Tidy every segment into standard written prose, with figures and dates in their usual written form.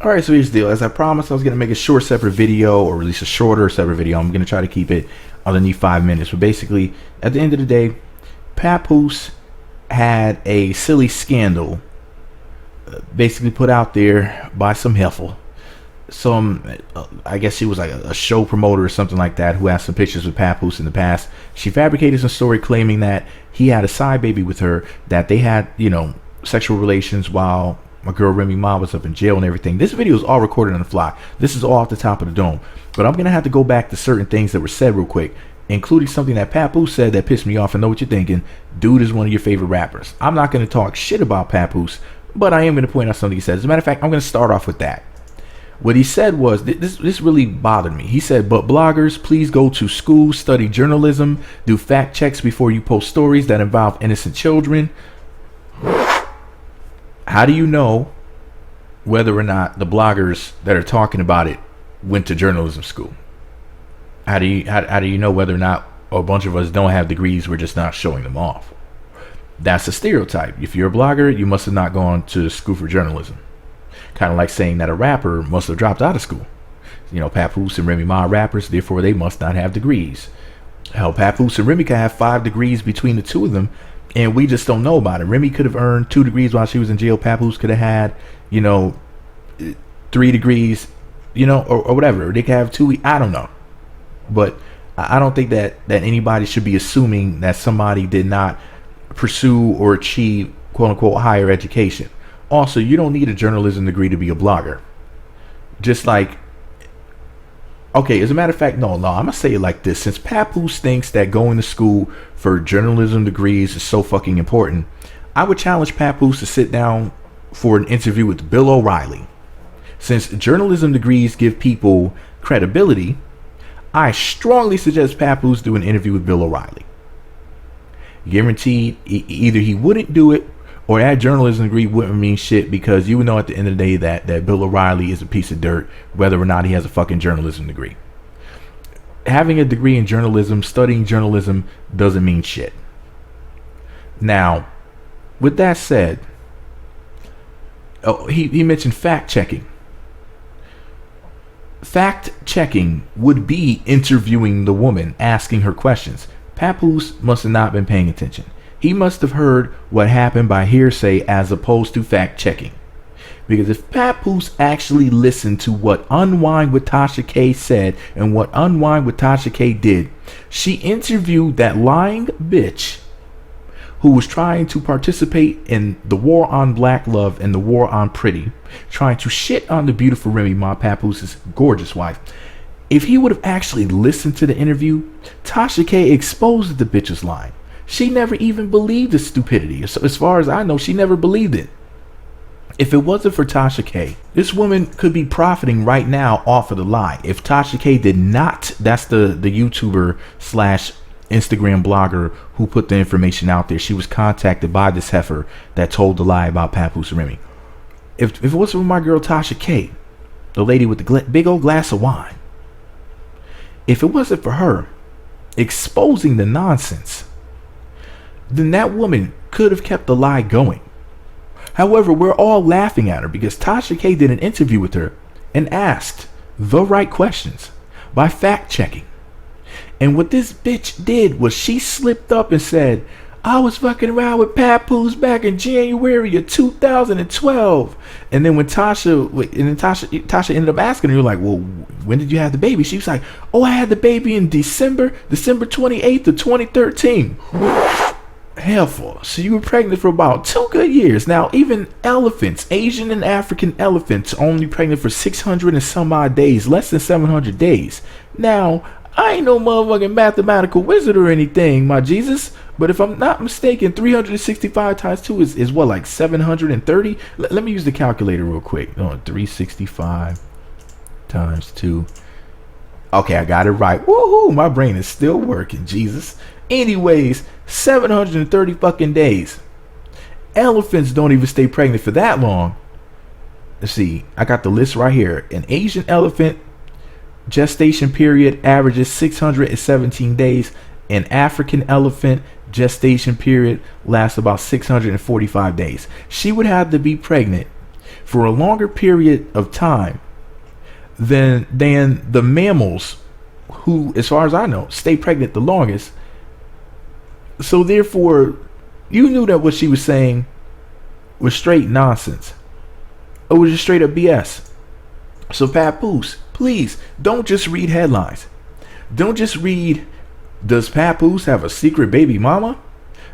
Alright, so here's the deal. As I promised, I was going to make a short separate video, or release a shorter separate video. I'm going to try to keep it underneath 5 minutes. But basically, at the end of the day, Papoose had a silly scandal basically put out there by some heifer. I guess she was like a show promoter or something like that, who had some pictures with Papoose in the past. She fabricated some story claiming that he had a side baby with her, that they had, sexual relations while my girl Remy Ma was up in jail and everything. This video is all recorded on the fly. This is all off the top of the dome. But I'm going to have to go back to certain things that were said real quick, including something that Papoose said that pissed me off. I know what you're thinking. Dude is one of your favorite rappers. I'm not going to talk shit about Papoose, but I am going to point out something he said. As a matter of fact, I'm going to start off with that. What he said was, this really bothered me. He said, but bloggers, please go to school, study journalism, do fact checks before you post stories that involve innocent children. How do you know whether or not the bloggers that are talking about it went to journalism school? How do you know whether or not a bunch of us don't have degrees, we're just not showing them off? That's a stereotype. If you're a blogger, you must have not gone to school for journalism. Kind of like saying that a rapper must have dropped out of school. Papoose and Remy Ma are rappers, therefore they must not have degrees. Hell, Papoose and Remy can have 5 degrees between the two of them, and we just don't know about it. Remy could have earned 2 degrees while she was in jail. Papoose could have had, 3 degrees, or whatever. They could have 2. I don't know. But I don't think that anybody should be assuming that somebody did not pursue or achieve quote unquote higher education. Also, you don't need a journalism degree to be a blogger. Just like, okay, as a matter of fact, no, I'm going to say it like this. Since Papoose thinks that going to school for journalism degrees is so fucking important, I would challenge Papoose to sit down for an interview with Bill O'Reilly. Since journalism degrees give people credibility, I strongly suggest Papoose do an interview with Bill O'Reilly. Guaranteed, either he wouldn't do it, or that journalism degree wouldn't mean shit, because you would know at the end of the day that Bill O'Reilly is a piece of dirt, whether or not he has a fucking journalism degree. Having a degree in journalism, studying journalism, doesn't mean shit. Now, with that said, he mentioned fact checking. Fact checking would be interviewing the woman, asking her questions. Papoose must have not been paying attention. He must have heard what happened by hearsay as opposed to fact checking. Because if Papoose actually listened to what Unwind with Tasha K said and what Unwind with Tasha K did, she interviewed that lying bitch who was trying to participate in the war on black love and the war on pretty, trying to shit on the beautiful Remy Ma, Papoose's gorgeous wife. If he would have actually listened to the interview, Tasha K exposed the bitch's lying. She never even believed the stupidity. As far as I know, she never believed it. If it wasn't for Tasha K, this woman could be profiting right now off of the lie. If Tasha K did not, that's the YouTuber / Instagram blogger who put the information out there. She was contacted by this heifer that told the lie about Papoose Remy. If it wasn't for my girl Tasha K, the lady with the big old glass of wine, if it wasn't for her exposing the nonsense, then that woman could have kept the lie going. However, we're all laughing at her because Tasha K did an interview with her and asked the right questions by fact checking. And what this bitch did was she slipped up and said, I was fucking around with Papoose back in January of 2012. And then when Tasha ended up asking her, like, well, when did you have the baby? She was like, oh, I had the baby in December 28th of 2013. Helpful. So you were pregnant for about 2 good years. Now, even elephants, Asian and African elephants, are only pregnant for 600 and some odd days, less than 700 days. Now, I ain't no motherfucking mathematical wizard or anything, my Jesus. But if I'm not mistaken, 365 times 2 is what, like 730? Let me use the calculator real quick. 365 times 2. Okay, I got it right. Woohoo! My brain is still working, Jesus. Anyways, 730 fucking days. Elephants don't even stay pregnant for that long. Let's see. I got the list right here. An Asian elephant gestation period averages 617 days. An African elephant gestation period lasts about 645 days. She would have to be pregnant for a longer period of time than the mammals who, as far as I know, stay pregnant the longest. So therefore, you knew that what she was saying was straight nonsense. It was just straight up BS. So Papoose, please don't just read headlines. Don't just read, does Papoose have a secret baby mama?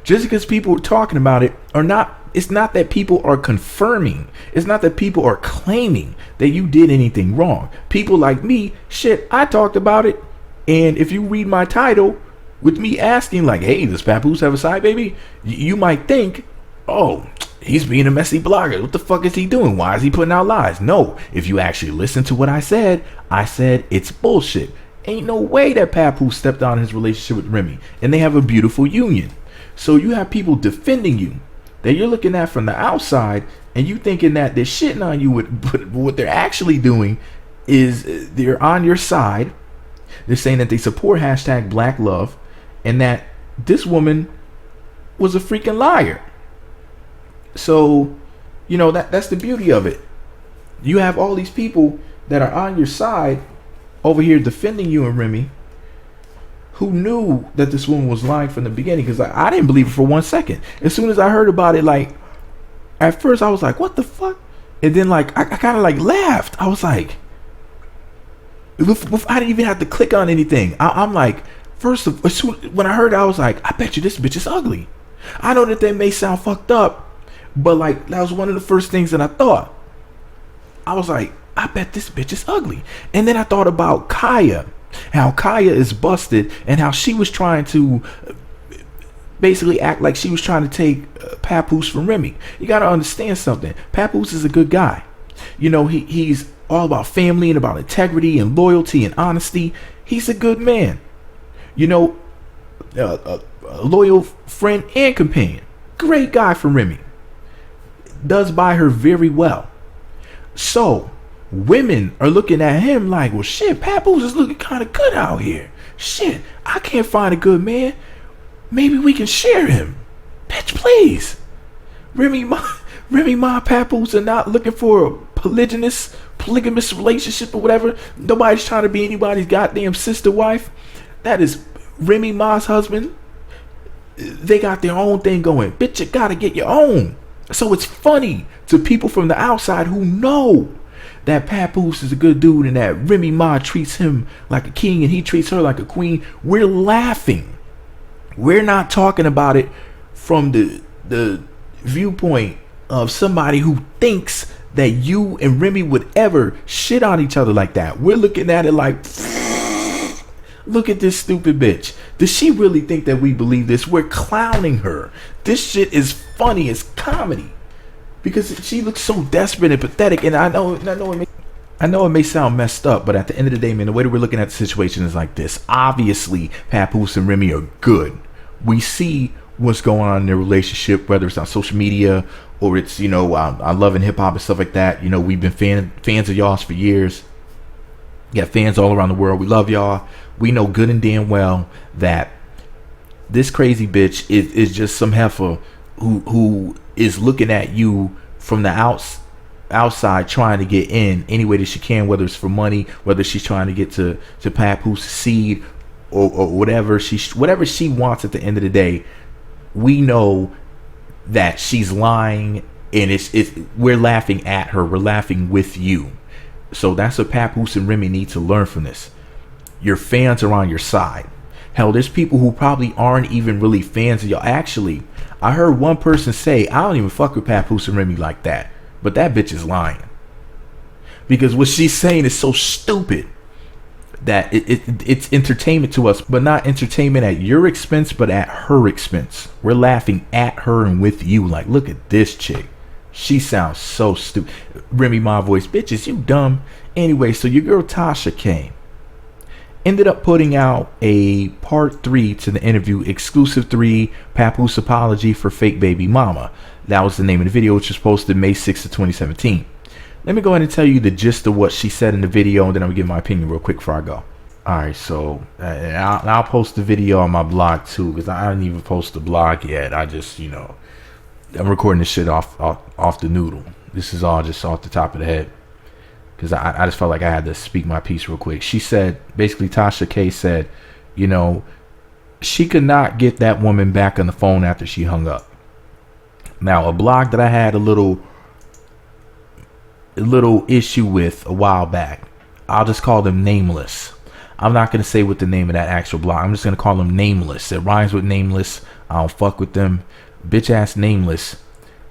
Just because people are talking about it or not, it's not that people are confirming. It's not that people are claiming that you did anything wrong. People like me, shit, I talked about it. And if you read my title with me asking like, hey, does Papoose have a side baby? You might think, oh, he's being a messy blogger. What the fuck is he doing? Why is he putting out lies? No, if you actually listen to what I said it's bullshit. Ain't no way that Papoose stepped out in his relationship with Remy. And they have a beautiful union. So you have people defending you that you're looking at from the outside and you thinking that they're shitting on you, but what they're actually doing is they're on your side. They're saying that they support hashtag Black Love and that this woman was a freaking liar. So, you know, that's the beauty of it. You have all these people that are on your side over here defending you and Remy, who knew that this woman was lying from the beginning, because I didn't believe it for 1 second. As soon as I heard about it, like, at first I was like, what the fuck? And then, like, I kind of, like, laughed. I was like, I didn't even have to click on anything. I'm like, when I heard it, I was like, I bet you this bitch is ugly. I know that may sound fucked up, but, like, that was one of the first things that I thought. I was like, I bet this bitch is ugly. And then I thought about Kaya. How Kaya is busted and how she was trying to basically act like she was trying to take Papoose from Remy. You got to understand something. Papoose is a good guy. You know, he's all about family and about integrity and loyalty and honesty. He's a good man. You know, a loyal friend and companion. Great guy for Remy. Does by her very well. So women are looking at him like, well, shit, Papoose is looking kind of good out here. Shit, I can't find a good man. Maybe we can share him. Bitch, please. Remy Ma, Papoose are not looking for a polygamous relationship or whatever. Nobody's trying to be anybody's goddamn sister wife. That is Remy Ma's husband. They got their own thing going. Bitch, you gotta get your own. So it's funny to people from the outside who know that Papoose is a good dude and that Remy Ma treats him like a king and he treats her like a queen. We're laughing. We're not talking about it from the viewpoint of somebody who thinks that you and Remy would ever shit on each other like that. We're looking at it like, look at this stupid bitch. Does she really think that we believe this? We're clowning her. This shit is funny. It's comedy. Because she looks so desperate and pathetic, and I know it may sound messed up, but at the end of the day, man, the way that we're looking at the situation is like this. Obviously, Papoose and Remy are good. We see what's going on in their relationship, whether it's on social media or it's, you know, I love and hip hop and stuff like that. You know, we've been fans of y'all's for years. You got fans all around the world. We love y'all. We know good and damn well that this crazy bitch is just some heifer who is looking at you from the outside trying to get in any way that she can, whether it's for money, whether she's trying to get to Papoose seed or whatever she wants. At the end of the day, we know that she's lying, and we're laughing at her. We're laughing with you. So that's what Papoose and Remy need to learn from this. Your fans are on your side. Hell, there's people who probably aren't even really fans of y'all. Actually, I heard one person say, I don't even fuck with Papoose and Remy like that. But that bitch is lying. Because what she's saying is so stupid that it's entertainment to us, but not entertainment at your expense, but at her expense. We're laughing at her and with you. Like, look at this chick. She sounds so stupid. Remy Ma voice, bitches, you dumb. Anyway, so your girl Tasha came. Ended up putting out a part 3 to the interview, exclusive 3, Papoose apology for fake baby mama. That was the name of the video, which was posted May 6th of 2017. Let me go ahead and tell you the gist of what she said in the video, and then I'm gonna give my opinion real quick before I go. Alright, so I'll post the video on my blog too, because I didn't even post the blog yet. I just, you know, I'm recording this shit off the noodle. This is all just off the top of the head because I just felt like I had to speak my piece real quick. She said, basically, Tasha K said, you know, she could not get that woman back on the phone after she hung up. Now, a blog that I had a little issue with a while back, I'll just call them Nameless. I'm not going to say what the name of that actual blog. I'm just going to call them Nameless. It rhymes with Nameless. I don't fuck with them. Bitch ass Nameless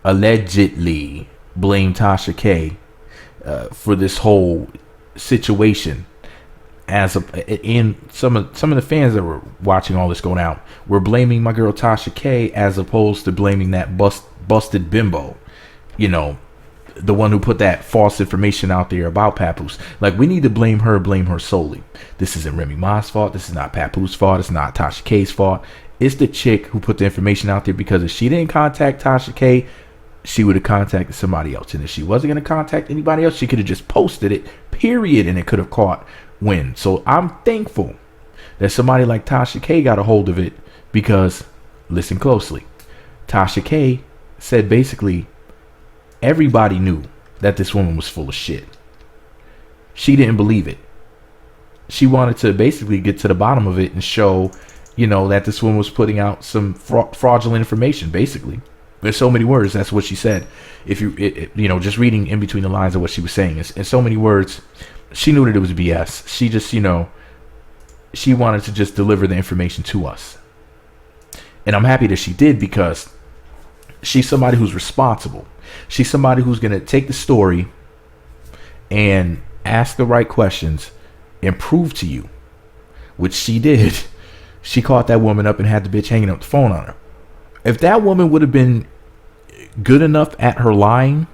allegedly blamed Tasha K for this whole situation. In some of the fans that were watching all this going out were blaming my girl Tasha K as opposed to blaming that busted bimbo, you know, the one who put that false information out there about Papoose. Like, we need to blame her solely. This isn't Remy Ma's fault. This is not Papoose' fault. It's not Tasha K's fault. It's the chick who put the information out there, because if she didn't contact Tasha K, she would have contacted somebody else. And if she wasn't going to contact anybody else, she could have just posted it, period, and it could have caught wind. So I'm thankful that somebody like Tasha K got a hold of it, because, listen closely, Tasha K said basically everybody knew that this woman was full of shit. She didn't believe it. She wanted to basically get to the bottom of it and show, you know, that this woman was putting out some fraudulent information, basically. There's so many words. That's what she said. If you, you know, just reading in between the lines of what she was saying, in so many words, she knew that it was BS. She just, you know, she wanted to just deliver the information to us. And I'm happy that she did, because she's somebody who's responsible. She's somebody who's going to take the story and ask the right questions and prove to you, which she did. She caught that woman up and had the bitch hanging up the phone on her. If that woman would have been good enough at her lying,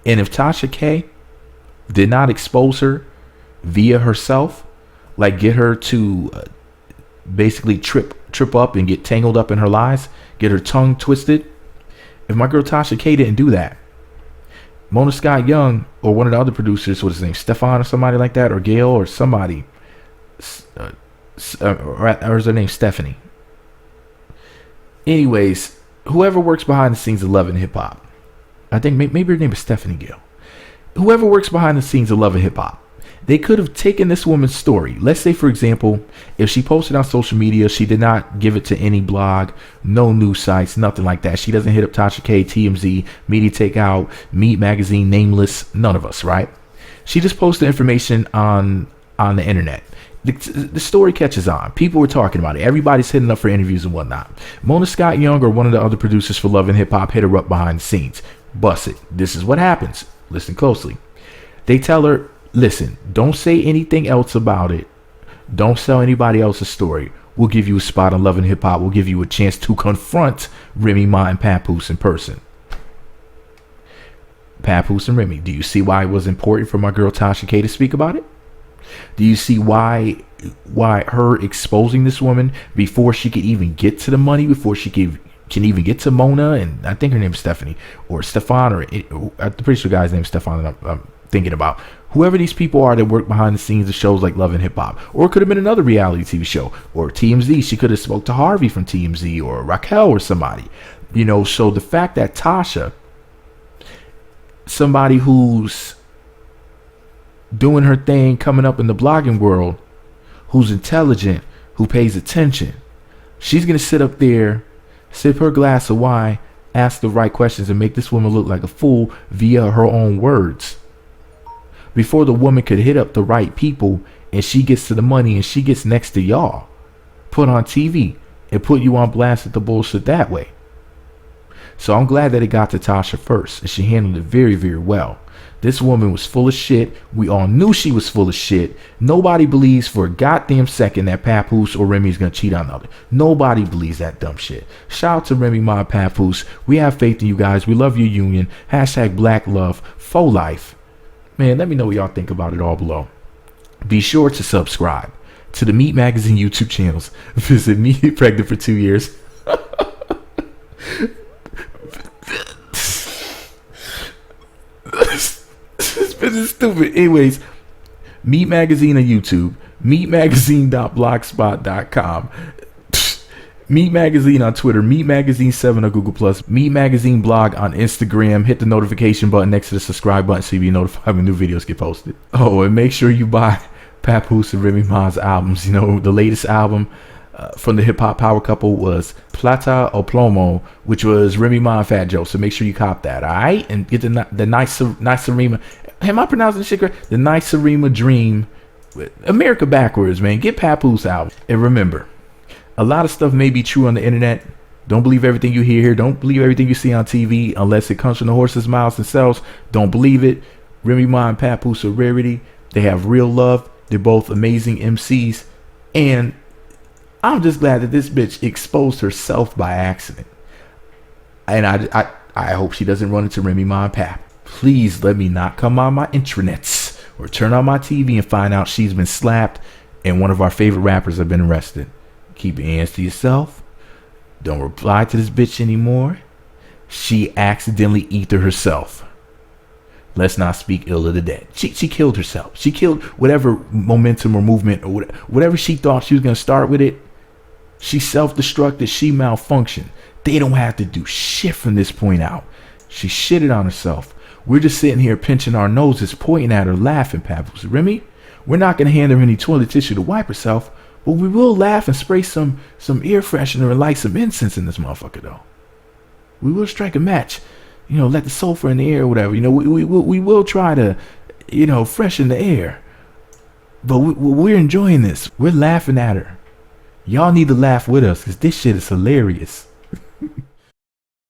and if Tasha K did not expose her via herself, like get her to basically trip up and get tangled up in her lies, get her tongue twisted. If my girl Tasha K didn't do that, Mona Scott Young or one of the other producers, what's his name, Stefan or somebody like that, or Gail or somebody, or is her name Stephanie? Anyways, whoever works behind the scenes of Love and Hip Hop, I think maybe her name is Stephanie Gill. Whoever works behind the scenes of Love and Hip Hop, they could have taken this woman's story. Let's say, for example, if she posted on social media, she did not give it to any blog, no news sites, nothing like that. She doesn't hit up Tasha K, TMZ, Media Takeout, Meat Magazine, Nameless, none of us, right? She just posted information on the internet. The story catches on. People were talking about it. Everybody's hitting up for interviews and whatnot. Mona Scott Young or one of the other producers for Love and Hip Hop hit her up behind the scenes. Bust it. This is what happens. Listen closely. They tell her, listen, don't say anything else about it. Don't sell anybody else's story. We'll give you a spot on Love and Hip Hop. We'll give you a chance to confront Remy Ma and Papoose in person. Papoose and Remy, do you see why it was important for my girl Tasha K to speak about it? Do you see why her exposing this woman before she could even get to the money, before she can even get to Mona, and I think her name is Stephanie or Stefan, or I'm pretty sure the guy's name is Stefan that I'm thinking about. Whoever these people are that work behind the scenes of shows like Love and Hip Hop, or it could have been another reality TV show, or TMZ. She could have spoke to Harvey from TMZ or Raquel or somebody, you know. So the fact that Tasha, somebody who's doing her thing, coming up in the blogging world, who's intelligent, who pays attention, she's gonna sit up there, sip her glass of wine, ask the right questions, and make this woman look like a fool via her own words. Before the woman could hit up the right people and she gets to the money and she gets next to y'all, put on TV and put you on blast at the bullshit that way. So I'm glad that it got to Tasha first, and she handled it very, very well. This woman was full of shit. We all knew she was full of shit. Nobody believes for a goddamn second that Papoose or Remy is going to cheat on the other. Nobody believes that dumb shit. Shout out to Remy Ma and Papoose. We have faith in you guys. We love your union. Hashtag Black Love for Life. Man, let me know what y'all think about it all below. Be sure to subscribe to the Meat Magazine YouTube channels. Visit Me Pregnant for 2 years. This is stupid. Anyways, Meat Magazine on YouTube, meatmagazine.blogspot.com. Meat Magazine on Twitter, Meat Magazine 7 on Google Plus, Meat Magazine blog on Instagram. Hit the notification button next to the subscribe button so you'll be notified when new videos get posted. Oh, and make sure you buy Papoose and Remy Ma's albums. You know, the latest album from the hip hop power couple was Plata o Plomo, which was Remy Ma and Fat Joe. So make sure you cop that, all right? And get the nice Rema. Am I pronouncing this shit correct? The Nice Rema Dream, America backwards, man. Get Papoose album. And remember, a lot of stuff may be true on the internet. Don't believe everything you hear here. Don't believe everything you see on TV unless it comes from the horse's mouths themselves. Don't believe it. Remy Ma and Papoose are rarity. They have real love. They're both amazing MCs. And I'm just glad that this bitch exposed herself by accident. And I hope she doesn't run into Remy Ma and Pap. Please let me not come on my intranets or turn on my TV and find out she's been slapped and one of our favorite rappers have been arrested. Keep your hands to yourself. Don't reply to this bitch anymore. She accidentally ethered herself. Let's not speak ill of the dead. She killed herself. She killed whatever momentum or movement or whatever she thought she was going to start with it. She self-destructed. She malfunctioned. They don't have to do shit from this point out. She shitted on herself. We're just sitting here pinching our noses, pointing at her, laughing, Papoose Remy. We're not going to hand her any toilet tissue to wipe herself. But we will laugh and spray some ear freshener and light some incense in this motherfucker, though. We will strike a match, you know, let the sulfur in the air or whatever. You know, we will try to, you know, freshen the air. But we're enjoying this. We're laughing at her. Y'all need to laugh with us because this shit is hilarious.